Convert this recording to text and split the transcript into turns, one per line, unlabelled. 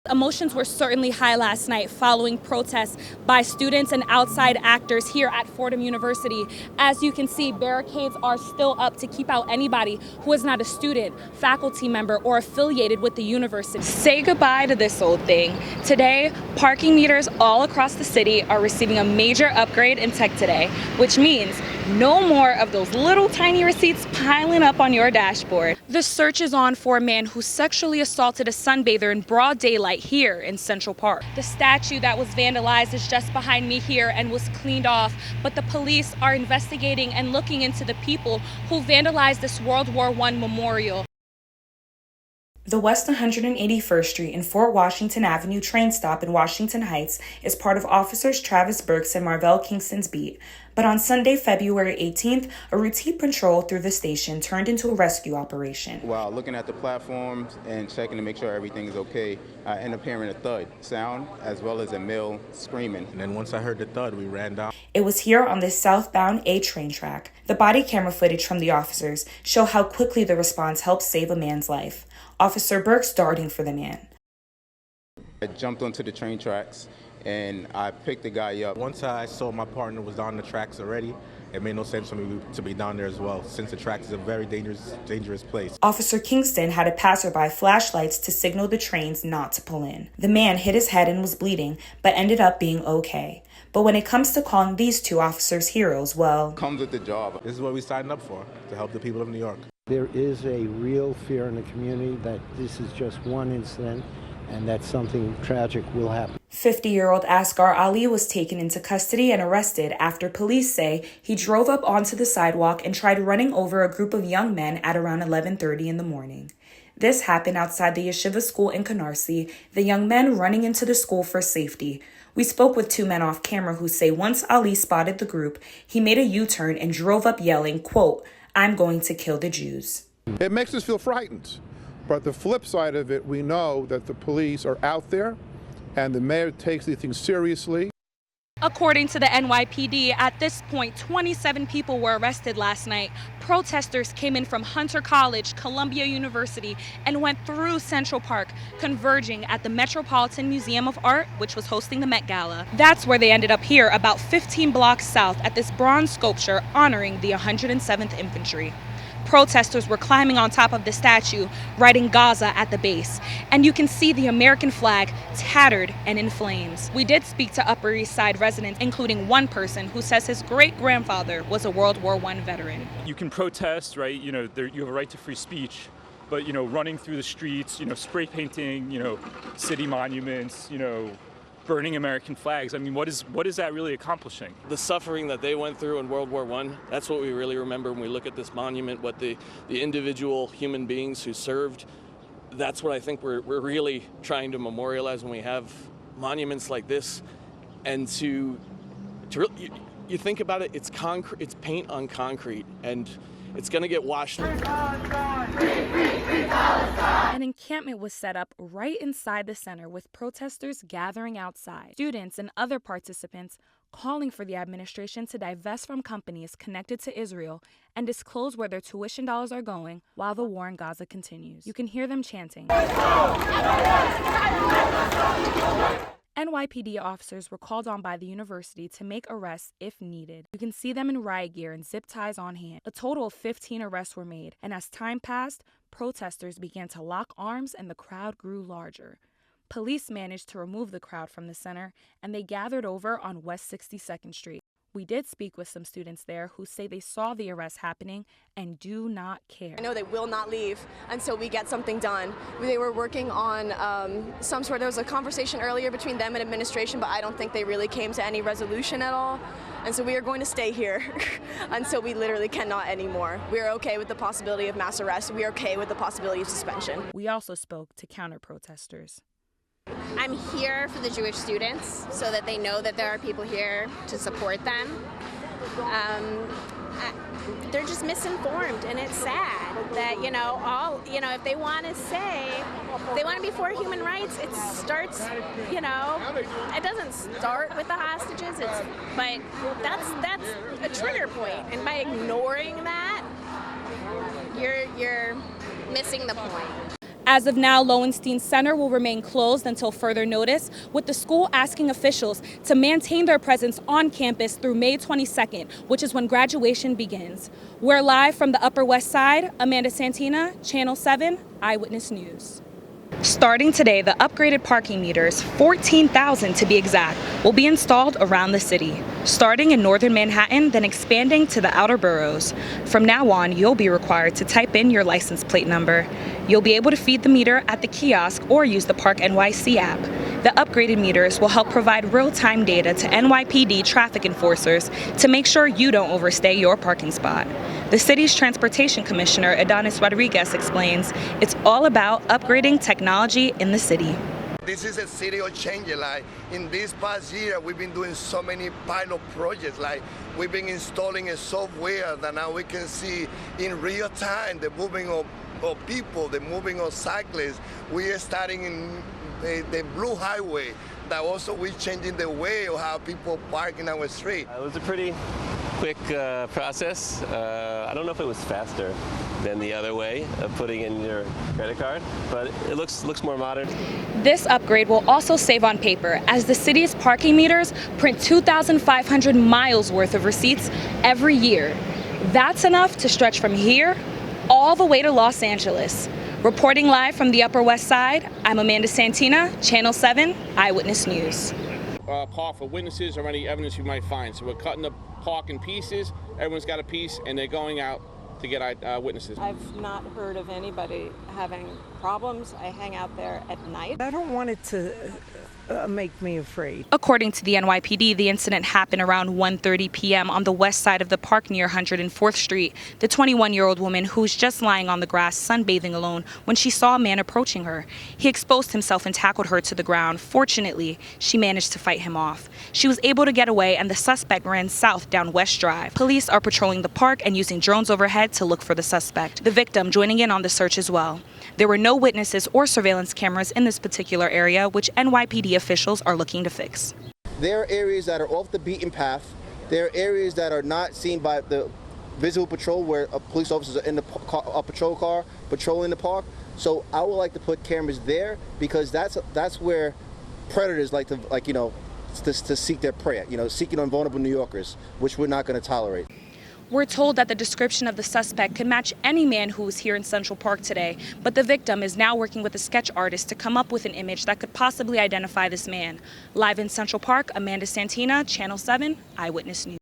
Emotions were certainly high last night following protests by students and outside actors here at Fordham University. As you can see, barricades are still up to keep out anybody who is not a student, faculty member, or affiliated with the university. Say goodbye to this old thing. Today, parking meters all across the city are receiving a major upgrade in tech today, which means no more of those little tiny receipts piling up on your dashboard. The search is on for a man who sexually assaulted a sunbather in broad daylight here in Central Park. The statue that was vandalized is just behind me here and was cleaned off, but the police are investigating and looking into the people who vandalized this World War I memorial. The West 181st Street and Fort Washington Avenue train stop in Washington Heights is part of Officers Travis Burks and Marvell Kingston's beat. But on Sunday, February 18th, a routine patrol through the station turned into a rescue operation.
While looking at the platforms and checking to make sure everything is okay, I ended up hearing a thud sound as well as a male screaming.
And then once I heard the thud, we ran down.
It was here on the southbound A train track. The body camera footage from the officers show how quickly the response helped save a man's life. Officer Burks darting for the man.
I jumped onto the train tracks and I picked the guy up.
Once I saw my partner was on the tracks already, it made no sense for me to be down there as well, since the tracks is a very dangerous place.
Officer Kingston had a passerby flash lights to signal the trains not to pull in. The man hit his head and was bleeding, but ended up being okay. But when it comes to calling these two officers heroes, well,
comes with the job.
This is what we signed up for, to help the people of New York.
There is a real fear in the community that this is just one incident and that something tragic will happen.
50-year-old Asghar Ali was taken into custody and arrested after police say he drove up onto the sidewalk and tried running over a group of young men at around 11:30 in the morning. This happened outside the yeshiva school in Canarsie, the young men running into the school for safety. We spoke with two men off camera who say once Ali spotted the group, he made a U-turn and drove up yelling, quote, "I'm going to kill the Jews."
It makes us feel frightened. But the flip side of it, we know that the police are out there and the mayor takes these things seriously.
According to the NYPD, at this point, 27 people were arrested last night. Protesters came in from Hunter College, Columbia University, and went through Central Park, converging at the Metropolitan Museum of Art, which was hosting the Met Gala. That's where they ended up here, about 15 blocks south, at this bronze sculpture honoring the 107th Infantry. Protesters were climbing on top of the statue, writing Gaza at the base. And you can see the American flag tattered and in flames. We did speak to Upper East Side residents, including one person who says his great-grandfather was a World War I veteran.
You can protest, right? You have a right to free speech. But, running through the streets, spray painting, city monuments, burning American flags. I mean, what is that really accomplishing?
The suffering that they went through in World War I, that's what we really remember when we look at this monument, what the individual human beings who served, that's what I think we're really trying to memorialize when we have monuments like this. And to really, you think about it, it's concrete, it's paint on concrete, and it's going to get washed.
An encampment was set up right inside the center with protesters gathering outside. Students and other participants calling for the administration to divest from companies connected to Israel and disclose where their tuition dollars are going while the war in Gaza continues. You can hear them chanting. NYPD officers were called on by the university to make arrests if needed. You can see them in riot gear and zip ties on hand. A total of 15 arrests were made, and as time passed, protesters began to lock arms and the crowd grew larger. Police managed to remove the crowd from the center, and they gathered over on West 62nd Street. We did speak with some students there who say they saw the arrest happening and do not care.
I know they will not leave until we get something done. They were working on there was a conversation earlier between them and administration, but I don't think they really came to any resolution at all. And so we are going to stay here until we literally cannot anymore. We are okay with the possibility of mass arrest. We are okay with the possibility of suspension.
We also spoke to counter-protesters.
I'm here for the Jewish students so that they know that there are people here to support them. They're just misinformed, and it's sad that, if they want to say, they want to be for human rights, it starts, it doesn't start with the hostages, but that's a trigger point, and by ignoring that, you're missing the point.
As of now, Lowenstein Center will remain closed until further notice, with the school asking officials to maintain their presence on campus through May 22nd, which is when graduation begins. We're live from the Upper West Side. Amanda Saintina, Channel 7, Eyewitness News. Starting today, the upgraded parking meters, 14,000 to be exact, will be installed around the city, starting in northern Manhattan, then expanding to the outer boroughs. From now on, you'll be required to type in your license plate number. You'll be able to feed the meter at the kiosk or use the Park NYC app. The upgraded meters will help provide real-time data to NYPD traffic enforcers to make sure you don't overstay your parking spot. The city's transportation commissioner, Adonis Rodriguez, explains it's all about upgrading technology in the city.
This is a city of change. Like in this past year, we've been doing so many pilot projects. Like we've been installing a software that now we can see in real time the moving of people, the moving of cyclists. We are starting in the Blue Highway. That also we're changing the way of how people park in our street.
It was a pretty quick process. I don't know if it was faster than the other way of putting in your credit card, but it looks more modern.
This upgrade will also save on paper, as the city's parking meters print 2,500 miles worth of receipts every year. That's enough to stretch from here all the way to Los Angeles. Reporting live from the Upper West Side, I'm Amanda Saintina, Channel 7, Eyewitness News.
Park for witnesses or any evidence you might find. So we're cutting the park in pieces. Everyone's got a piece, and they're going out to get witnesses.
I've not heard of anybody having problems. I hang out there at night.
I don't want it to make me afraid.
According to the NYPD, the incident happened around 1:30 p.m. on the west side of the park near 104th Street. The 21-year-old woman, who's just lying on the grass sunbathing alone when she saw a man approaching her. He exposed himself and tackled her to the ground. Fortunately, she managed to fight him off. She was able to get away, and the suspect ran south down West Drive. Police are patrolling the park and using drones overhead to look for the suspect. The victim joining in on the search as well. There were no witnesses or surveillance cameras in this particular area, which NYPD officials are looking to fix.
There are areas that are off the beaten path. There are areas that are not seen by the visual patrol, where police officers are in a patrol car patrolling the park. So I would like to put cameras there, because that's where predators like to seek their prey. Seeking on vulnerable New Yorkers, which we're not going to tolerate.
We're told that the description of the suspect could match any man who was here in Central Park today, but the victim is now working with a sketch artist to come up with an image that could possibly identify this man. Live in Central Park, Amanda Saintina, Channel 7, Eyewitness News.